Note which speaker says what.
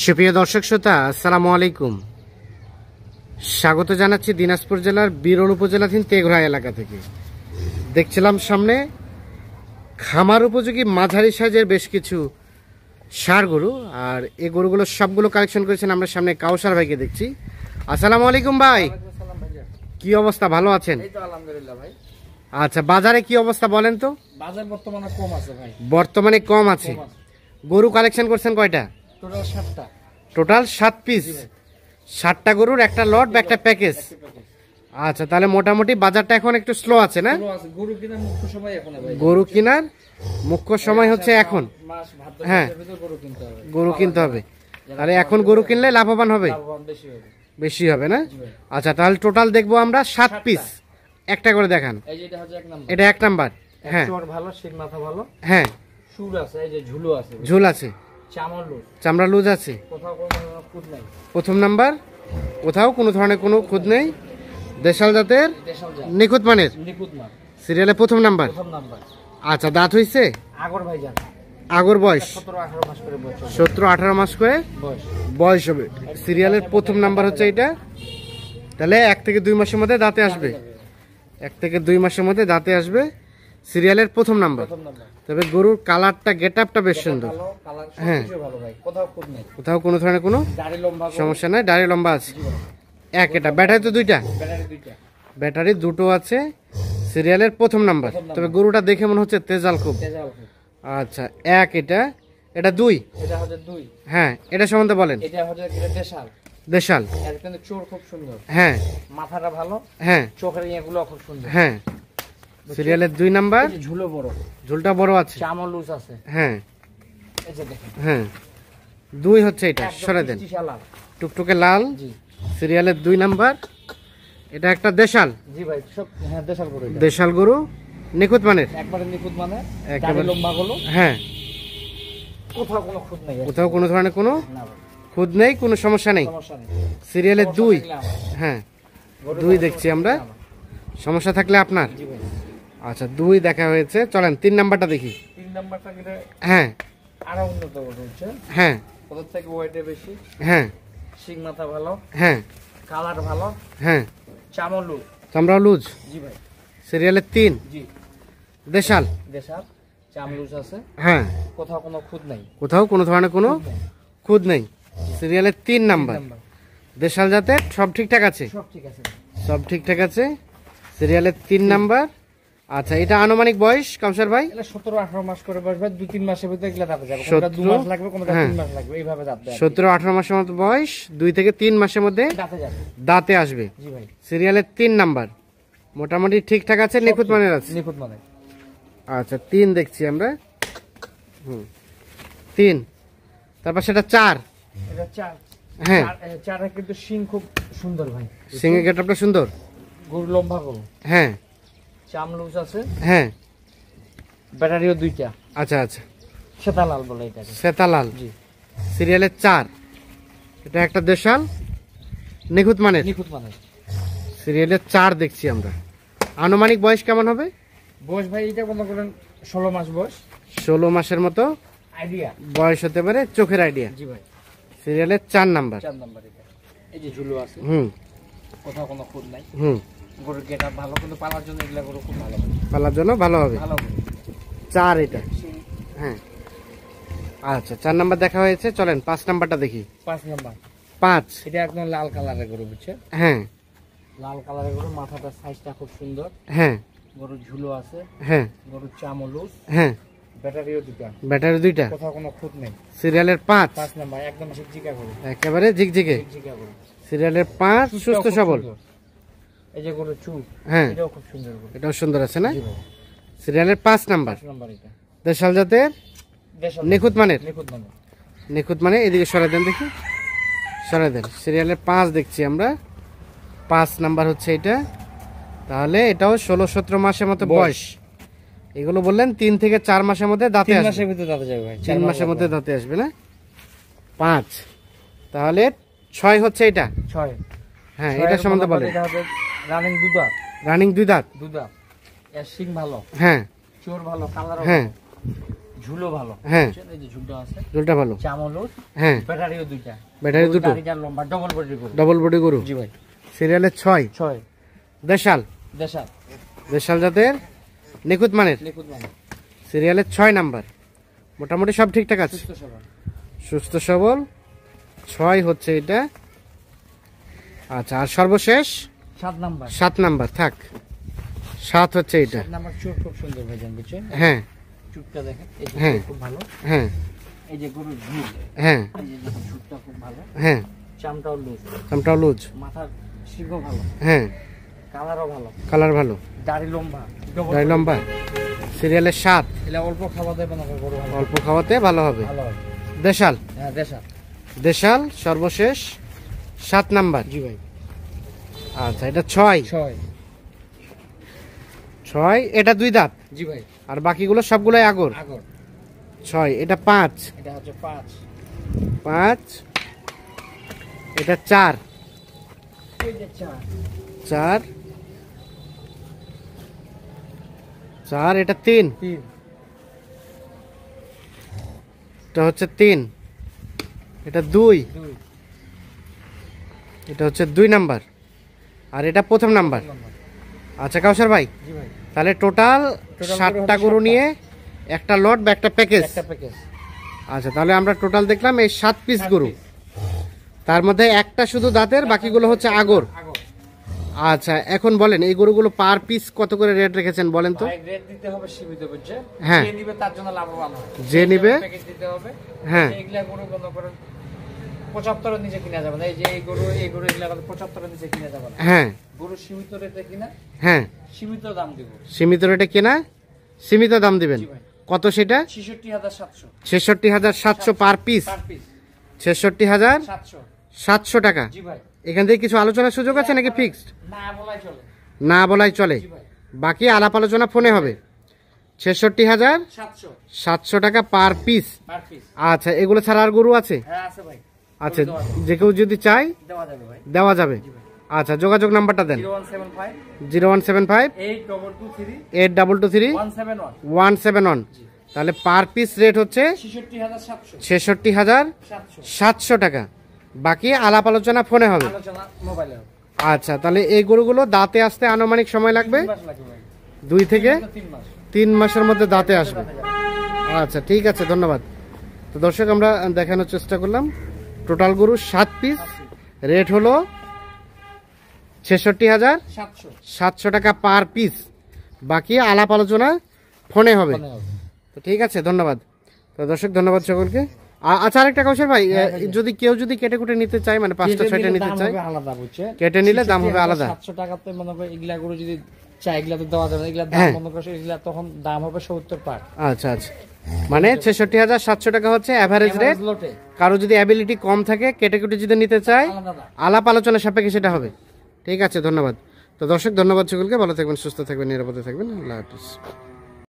Speaker 1: সুপ্রিয় দর্শক শ্রোতা, আসসালামু আলাইকুম। স্বাগত জানাচ্ছি দিনাজপুর জেলার বিরল উপজেলাধীন তেঘরা এলাকা থেকে। দেখছিলাম সামনে খামার উপযোগী মাঝারি সাইজের বেশ কিছু ষাঁড় গরু, আর এই গরুগুলো সবগুলো কালেকশন করেছেন আমরা সামনে কাউসার ভাইকে দেখছি। আসসালামু আলাইকুম ভাই, কি অবস্থা, ভালো আছেন?
Speaker 2: এই তো আলহামদুলিল্লাহ ভাই।
Speaker 1: আচ্ছা, বাজারে কি অবস্থা বলেন তো?
Speaker 2: বাজার বর্তমানে কম আছে ভাই।
Speaker 1: বর্তমানে কম আছে। গরু কালেকশন করছেন কয়টা?
Speaker 2: টোটাল 7টা।
Speaker 1: টোটাল 7 পিস, 7টা গরুর একটা লট বা একটা প্যাকেজ। আচ্ছা, তাহলে মোটামুটি বাজারটা এখন একটু স্লো আছে না?
Speaker 2: গরু কেনার মুখ্য সময় এখন ভাই।
Speaker 1: গরু কেনার মুখ্য সময় হচ্ছে এখন।
Speaker 2: মাস ভাদ্র
Speaker 1: হ্যাঁ,
Speaker 2: মাসের ভিতর গরু কিনতে হবে।
Speaker 1: গরু কিনতে হবে। তাহলে এখন গরু কিনলে লাভবান হবে,
Speaker 2: লাভবান বেশি হবে।
Speaker 1: বেশি হবে না? আচ্ছা, তাহলে টোটাল দেখবো আমরা 7 পিস। একটা করে দেখান।
Speaker 2: এই যে এটা হচ্ছে 1 নাম্বার।
Speaker 1: এটা 1 নাম্বার। হ্যাঁ,
Speaker 2: চোর ভালো, শিং মাথা ভালো।
Speaker 1: হ্যাঁ,
Speaker 2: সুর আছে, এই যে ঝুলো আছে।
Speaker 1: ঝুল আছে,
Speaker 2: চামড় লুজ,
Speaker 1: চামড়া লুজ আছে।
Speaker 2: কোথাও কোনো কুদ নাই।
Speaker 1: প্রথম নাম্বার, কোথাও কোনো ধরনের কোনো খুদ নেই। দেশাল জাতের,
Speaker 2: দেশাল জাত,
Speaker 1: নিখুঁত মানের,
Speaker 2: নিখুঁত মাল।
Speaker 1: সিরিয়ালে প্রথম নাম্বার।
Speaker 2: প্রথম নাম্বার।
Speaker 1: আচ্ছা, দাঁত হইছে?
Speaker 2: আগর ভাই জান।
Speaker 1: আগর বয়স
Speaker 2: 17-18 মাস করে বয়স।
Speaker 1: 17-18 মাস করে
Speaker 2: বয়স
Speaker 1: বয়স হবে। সিরিয়ালের প্রথম নাম্বার হচ্ছে এটা। তাহলে 1 থেকে 2 মাসের মধ্যে দাঁতে আসবে। 1 থেকে 2 মাসের মধ্যে দাঁতে আসবে, সিরিয়ালের প্রথম নাম্বার।
Speaker 2: প্রথম নাম্বার।
Speaker 1: তবে গরুর কালারটা, গেটআপটা বেশ সুন্দর।
Speaker 2: ভালো কালার,
Speaker 1: হ্যাঁ,
Speaker 2: সবকিছু ভালো ভাই। কোথাও কুদ নাই।
Speaker 1: কোথাও কোনো ধরনের কোনো
Speaker 2: দাড়ি লম্বা,
Speaker 1: সমস্যা নাই, দাড়ি লম্বা আছে। এটা ব্যাটারি তো 2টা,
Speaker 2: ব্যাটারি 2টা।
Speaker 1: ব্যাটারি 2টো আছে, সিরিয়ালের প্রথম নাম্বার। তবে গরুটা দেখে মনে হচ্ছে তেজাল খুব।
Speaker 2: তেজাল খুব।
Speaker 1: আচ্ছা, এটা 2।
Speaker 2: এটা হচ্ছে 2।
Speaker 1: হ্যাঁ, এটা সম্বন্ধে বলেন।
Speaker 2: এটা হচ্ছে দেশাল।
Speaker 1: দেশাল।
Speaker 2: এর কিন্তু চোর খুব সুন্দর।
Speaker 1: হ্যাঁ,
Speaker 2: মাথাটা ভালো।
Speaker 1: হ্যাঁ,
Speaker 2: চোখের ইয়েগুলো খুব সুন্দর।
Speaker 1: হ্যাঁ, সিরিয়ালের 2 নাম্বার।
Speaker 2: এই যে ঝুলো বড়,
Speaker 1: ঝুলটা বড় আছে।
Speaker 2: চামড় লুজ আছে।
Speaker 1: হ্যাঁ,
Speaker 2: এই যে দেখেন।
Speaker 1: হ্যাঁ, 2 হচ্ছে এটা, সরে দেন। টুকটুকে লাল,
Speaker 2: জি।
Speaker 1: সিরিয়ালের 2 নাম্বার। এটা একটা দেশাল।
Speaker 2: জি ভাই, সব হ্যাঁ দেশাল গরু এটা।
Speaker 1: দেশাল গরু, নিখুঁত মানের,
Speaker 2: একবারে নিখুঁত মানে। দাড়ি
Speaker 1: একেবারে
Speaker 2: লম্বা গুলো।
Speaker 1: হ্যাঁ,
Speaker 2: কোথাও কোনো খুঁত নাই।
Speaker 1: কোথাও কোনো ধরনের কোনো
Speaker 2: না ভাই,
Speaker 1: খুদ নেই, কোনো সমস্যা নেই।
Speaker 2: সমস্যা নেই।
Speaker 1: সিরিয়ালের 2।
Speaker 2: সমস্যা থাকলে আমার।
Speaker 1: হ্যাঁ,
Speaker 2: গরুর
Speaker 1: 2 দেখছি আমরা। সমস্যা থাকলে আপনার।
Speaker 2: জি ভাই।
Speaker 1: আচ্ছা, 2 দেখা হয়েছে। চলেন 3 নাম্বারটা দেখি।
Speaker 2: 3 নাম্বারটা কিন্তু
Speaker 1: হ্যাঁ,
Speaker 2: আরো উন্নত গরু হচ্ছে।
Speaker 1: হ্যাঁ,
Speaker 2: ওদের থেকে ওয়েটে বেশি।
Speaker 1: হ্যাঁ,
Speaker 2: শিং মাথা ভালো,
Speaker 1: হ্যাঁ,
Speaker 2: কালার ভালো,
Speaker 1: হ্যাঁ,
Speaker 2: চামড় লুজ।
Speaker 1: চামড়া লুজ।
Speaker 2: জি ভাই।
Speaker 1: সিরিয়ালের 3।
Speaker 2: জি।
Speaker 1: দেশাল।
Speaker 2: দেশাল, চামড় লুজ আছে।
Speaker 1: হ্যাঁ,
Speaker 2: কোথাও কোনো খুঁত নাই।
Speaker 1: কোথাও কোনো ধরনের কোনো
Speaker 2: খুঁত নাই।
Speaker 1: খুদ নেই। সিরিয়ালের 3 নাম্বার।
Speaker 2: নাম্বার।
Speaker 1: দেশাল জাতের, সব ঠিকঠাক আছে,
Speaker 2: সব ঠিক আছে।
Speaker 1: সব ঠিকঠাক আছে। সিরিয়ালের 3 নাম্বার। আচ্ছা, এটা আনুমানিক বয়স কাউসার ভাই?
Speaker 2: এটা 17-18 মাস করে বয়স ভাই। 2-3 মাসের ভিতরে এগুলা দাঁতে যাবে।
Speaker 1: 17
Speaker 2: কোনটা 2 মাস লাগবে, কোনটা
Speaker 1: হ্যাঁ।
Speaker 2: 3 মাস লাগবে, এইভাবে দাঁতে যাবে।
Speaker 1: 17-18 মাসের মতো বয়স, 2 থেকে 3 মাসের মধ্যে
Speaker 2: দাঁতে যাবে।
Speaker 1: দাঁতে আসবে।
Speaker 2: জি ভাই।
Speaker 1: সিরিয়ালের 3 নাম্বার, মোটামুটি ঠিকঠাক আছে, নিখুঁত মানের আছে।
Speaker 2: নিখুঁত মানে।
Speaker 1: আচ্ছা, 3 দেখছি আমরা। 3, তারপর সেটা 4।
Speaker 2: এটা 4।
Speaker 1: হ্যাঁ,
Speaker 2: চারের কিন্তু শিং খুব সুন্দর ভাই।
Speaker 1: সিংহের গেটআপটা সুন্দর।
Speaker 2: গরু লম্বা গরু।
Speaker 1: হ্যাঁ,
Speaker 2: চাম লুজ আছে।
Speaker 1: হ্যাঁ,
Speaker 2: ব্যাটারিও 2টা।
Speaker 1: আচ্ছা, আচ্ছা,
Speaker 2: সেতা লাল বলে এটাকে।
Speaker 1: সেতালাল।
Speaker 2: জি।
Speaker 1: সিরিয়ালের 4। এটা একটা দেশাল, নিখুঁত মানের।
Speaker 2: নিখুঁত মানে।
Speaker 1: সিরিয়ালের 4 দেখছি আমরা। আনুমানিক বয়স কেমন হবে?
Speaker 2: বয়স ভাই এটা মনে করেন 16 মাস বয়স।
Speaker 1: 16 মাসের মতো
Speaker 2: আইডিয়া।
Speaker 1: বয়স হতে পারে, চোখের আইডিয়া।
Speaker 2: জি ভাই।
Speaker 1: সিরিয়ালের 4 নাম্বার।
Speaker 2: 4 নাম্বার এটা। এই যে ঝুলো আছে। কোথাও কোনো খুঁত নাই। গরুর গেটআপ ভালো, কিন্তু পালার জন্য এগুলা গরু খুব ভালো।
Speaker 1: পালার জন্য ভালো হবে।
Speaker 2: ভালো গরু।
Speaker 1: 4 এটা। হ্যাঁ, আচ্ছা, 4 নাম্বার দেখা হয়েছে। চলেন 5 নাম্বারটা দেখি।
Speaker 2: 5 নাম্বার।
Speaker 1: 5।
Speaker 2: এটা একদম লাল কালারের গরু, বুঝছে?
Speaker 1: হ্যাঁ,
Speaker 2: লাল কালারের গরু, মাথাটা সাইজটা খুব সুন্দর।
Speaker 1: হ্যাঁ,
Speaker 2: গরুর ঝুলো আছে।
Speaker 1: হ্যাঁ,
Speaker 2: গরুর চামড় লুজ।
Speaker 1: হ্যাঁ,
Speaker 2: ব্যাটারিও 2টা।
Speaker 1: ব্যাটারি 2টা।
Speaker 2: কোথাও কোনো খুঁত নেই।
Speaker 1: সিরিয়ালের 5।
Speaker 2: 5 নাম্বার একদম ঝিকঝিকা গরু।
Speaker 1: একেবারে ঝিকঝিকে।
Speaker 2: ঝিকঝিকা গরু।
Speaker 1: সিরিয়ালের 5, সুস্থ সবল।
Speaker 2: এই যে গরুর চুল,
Speaker 1: হ্যাঁ,
Speaker 2: এটাও খুব সুন্দর গরু।
Speaker 1: এটাও সুন্দর আছে না?
Speaker 2: জি ভাই।
Speaker 1: সিরিয়ালের 5 নাম্বার।
Speaker 2: 5 নাম্বার এটা।
Speaker 1: দেশাল জাতের,
Speaker 2: দেশাল।
Speaker 1: নিখুঁত মানের।
Speaker 2: নিখুঁত মানে।
Speaker 1: নিখুঁত মানে, এদিকে সরাই দেন দেখি, সরাই দেন। সিরিয়ালের 5 দেখছি আমরা। 5 নাম্বার হচ্ছে এটা। তাহলে এটাও 16-17 মাসের মতো বয়স। এগুলো বললেন 3 থেকে 4 মাসের মধ্যে দাঁতে
Speaker 2: 3
Speaker 1: আসবে।
Speaker 2: মাসের ভিতরে দাঁতে যাবে ভাই।
Speaker 1: 3 মাসের মধ্যে দাঁতে আসবে না? 5। তাহলে 6 হচ্ছে এটা।
Speaker 2: 6।
Speaker 1: হ্যাঁ, এটা সম্বন্ধে বলেন।
Speaker 2: এটা হবে রানিং 2 দাঁত।
Speaker 1: রানিং 2 দাঁত।
Speaker 2: 2 দাঁত। এর শিং ভালো।
Speaker 1: হ্যাঁ,
Speaker 2: চোর ভালো, কালার
Speaker 1: হ্যাঁ,
Speaker 2: ঝুলো ভালো।
Speaker 1: হ্যাঁ
Speaker 2: এই যে ঝুলটা আছে,
Speaker 1: ঝুলটা ভালো।
Speaker 2: চামলও,
Speaker 1: হ্যাঁ
Speaker 2: ব্যাটারিও দুইটা,
Speaker 1: ব্যাটারি দুটো,
Speaker 2: গাড়িটা লম্বা ডবল বডি গরু।
Speaker 1: ডবল বডি গরু।
Speaker 2: জি ভাই।
Speaker 1: সিরিয়ালের 6,
Speaker 2: 6
Speaker 1: দেশাল,
Speaker 2: দেশাল,
Speaker 1: দেশাল জাতের নিখুঁত মানের,
Speaker 2: লিকুইড মানে
Speaker 1: সিরিয়ালের 6 নাম্বার। মোটামুটি সব ঠিকঠাক আছে,
Speaker 2: সুস্থ সবল।
Speaker 1: সুস্থ সবল। 6 হচ্ছে এটা। আচ্ছা, আর সর্বশেষ
Speaker 2: 7 নাম্বার।
Speaker 1: 7 নাম্বার থাক। 7 হচ্ছে এটা।
Speaker 2: 7 নাম্বার চুট খুব সুন্দর ভাইজান, বুঝছেন?
Speaker 1: হ্যাঁ
Speaker 2: চুটটা দেখেন, এই যে
Speaker 1: হ্যাঁ।
Speaker 2: খুব ভালো।
Speaker 1: হ্যাঁ
Speaker 2: এই যে গরুর ঝুল,
Speaker 1: হ্যাঁ
Speaker 2: এই যে দেখেন চুটটা খুব ভালো,
Speaker 1: হ্যাঁ,
Speaker 2: চামটাও লুজ,
Speaker 1: চামটাও লুজ।
Speaker 2: মাথার শিংও ভালো,
Speaker 1: হ্যাঁ,
Speaker 2: কালারও ভালো,
Speaker 1: কালার ভালো,
Speaker 2: দাড়ি লম্বা,
Speaker 1: গাড়ি লম্বা। সিরিয়ালের 7,
Speaker 2: এলা অল্প খাওয়া দেবে না গরু, ভালো
Speaker 1: অল্প খাওয়াতে ভালো হবে।
Speaker 2: ভালো হবে।
Speaker 1: দেশাল,
Speaker 2: হ্যাঁ দেশাল।
Speaker 1: দেশাল সর্বশেষ 7 নাম্বার।
Speaker 2: জি ভাই।
Speaker 1: আচ্ছা, এটা 6,
Speaker 2: 6
Speaker 1: এটা 2 দাঁত,
Speaker 2: জি ভাই।
Speaker 1: আর বাকিগুলো সবগুলোই আগর।
Speaker 2: আগর।
Speaker 1: 6, এটা 5,
Speaker 2: এটা হচ্ছে
Speaker 1: 5, এটা 4,
Speaker 2: এই যে
Speaker 1: 4, 4, এটা 3,
Speaker 2: 3
Speaker 1: এটা হচ্ছে 3, এটা 2,
Speaker 2: 2
Speaker 1: এটা হচ্ছে 2 নাম্বার, আর এটা প্রথম নাম্বার। আচ্ছা কাউসার ভাই,
Speaker 2: জি ভাই।
Speaker 1: তাহলে টোটাল 7টা গরু নিয়ে একটা লট বা একটা প্যাকেজ।
Speaker 2: একটা প্যাকেজ।
Speaker 1: আচ্ছা, তাহলে আমরা টোটাল দেখলাম এই 7 পিস গরু, তার মধ্যে একটা শুধু দাঁতের, বাকিগুলো হচ্ছে আগর।
Speaker 2: আগর।
Speaker 1: আচ্ছা, এখন বলেন এই গরুগুলো পার পিস কত করে রেট রেখেছেন বলেন তো?
Speaker 2: ভাই রেট দিতে হবে সীমিত, বুঝছেন?
Speaker 1: হ্যাঁ।
Speaker 2: যে নিবে তার জন্য লাভবান হয়।
Speaker 1: যে নিবে
Speaker 2: প্যাকেজ দিতে হবে।
Speaker 1: হ্যাঁ।
Speaker 2: এইগুলা গরু বন্ধ করেন 75 এর নিচে কিনা যাবে না। এই যে এই গরু এগুলা 75 এর নিচে কিনা যাবে না।
Speaker 1: হ্যাঁ
Speaker 2: গরু সীমিত রেটে কিনা,
Speaker 1: হ্যাঁ,
Speaker 2: সীমিত দাম দিব।
Speaker 1: সীমিত রেটে কেনা, সীমিত দাম দিবেন।
Speaker 2: জি ভাই।
Speaker 1: কত সেটা?
Speaker 2: 66700
Speaker 1: 66,700 পার পিস।
Speaker 2: Per piece.
Speaker 1: 66,700 টাকা।
Speaker 2: জি ভাই।
Speaker 1: এখান থেকে কিছু আলোচনার সুযোগ আছে নাকি ফিক্সড?
Speaker 2: না বলাই চলে।
Speaker 1: না বলাই চলে,
Speaker 2: জি ভাই।
Speaker 1: বাকি আলাপ আলোচনা ফোনে হবে। 66,700 টাকা পার পিস।
Speaker 2: Per piece.
Speaker 1: আচ্ছা, এগুলো ছাড়া আর গরু আছে?
Speaker 2: হ্যাঁ আছে ভাই।
Speaker 1: আচ্ছা, যে কেউ যদি চাই
Speaker 2: দেওয়া যাবে ভাই।
Speaker 1: দেওয়া যাবে। আচ্ছা, যোগাযোগ নাম্বারটা দেন।
Speaker 2: 0175
Speaker 1: 0175
Speaker 2: 8223
Speaker 1: 8223
Speaker 2: 171।
Speaker 1: 171। তাহলে পার পিস রেট হচ্ছে
Speaker 2: 66700
Speaker 1: 66,700 টাকা। বাকি আলাপ আলোচনা ফোনে হবে।
Speaker 2: আলোচনা মোবাইলে হবে।
Speaker 1: আচ্ছা, তাহলে এই গরুগুলো দাঁতে আসতে আনুমানিক সময় লাগবে
Speaker 2: 3 মাস লাগবে ভাই।
Speaker 1: 2 থেকে
Speaker 2: 3 মাস।
Speaker 1: 3 মাসের মধ্যে দাঁতে আসবে। আচ্ছা, ঠিক আছে, ধন্যবাদ। তো দর্শক, আমরা দেখানোর চেষ্টা করলাম টোটাল গরু 7 পিস, রেট হলো 66,700 টাকা পার পিস। বাকি আলাপ আলোচনা ফোনে হবে। তো ঠিক আছে, ধন্যবাদ। তো দর্শক, ধন্যবাদ সকলকে। আচ্ছা, আরেকটা কৌশল ভাই, যদি কেউ যদি কেটে কুটে নিতে চায়, মানে 5টা 6টা নিতে চায়,
Speaker 2: আলাদা বুঝছে,
Speaker 1: কেটে নিলে দাম হবে আলাদা।
Speaker 2: 700 টাকাতে মনে করে এগুলা গরু যদি চাই, এগুলা তো দেওয়া যাবে না। এগুলা দাম মনে করে এগুলা তখন দাম হবে 70 পার।
Speaker 1: আচ্ছা আচ্ছা, মানে 66,700 টাকা হচ্ছে এভারেজ রেট।
Speaker 2: লোটে
Speaker 1: কারো যদি অ্যাবিলিটি কম থাকে, কেটে কুটে যদি নিতে চায়,
Speaker 2: আলাদা দাম।
Speaker 1: আলাপ আলোচনা সাপেক্ষে সেটা হবে। ঠিক আছে, ধন্যবাদ। তো দর্শক, ধন্যবাদ সকলকে। ভালো থাকবেন, সুস্থ থাকবেন, নিরাপদে থাকবেন। আল্লাহ হাফিজ।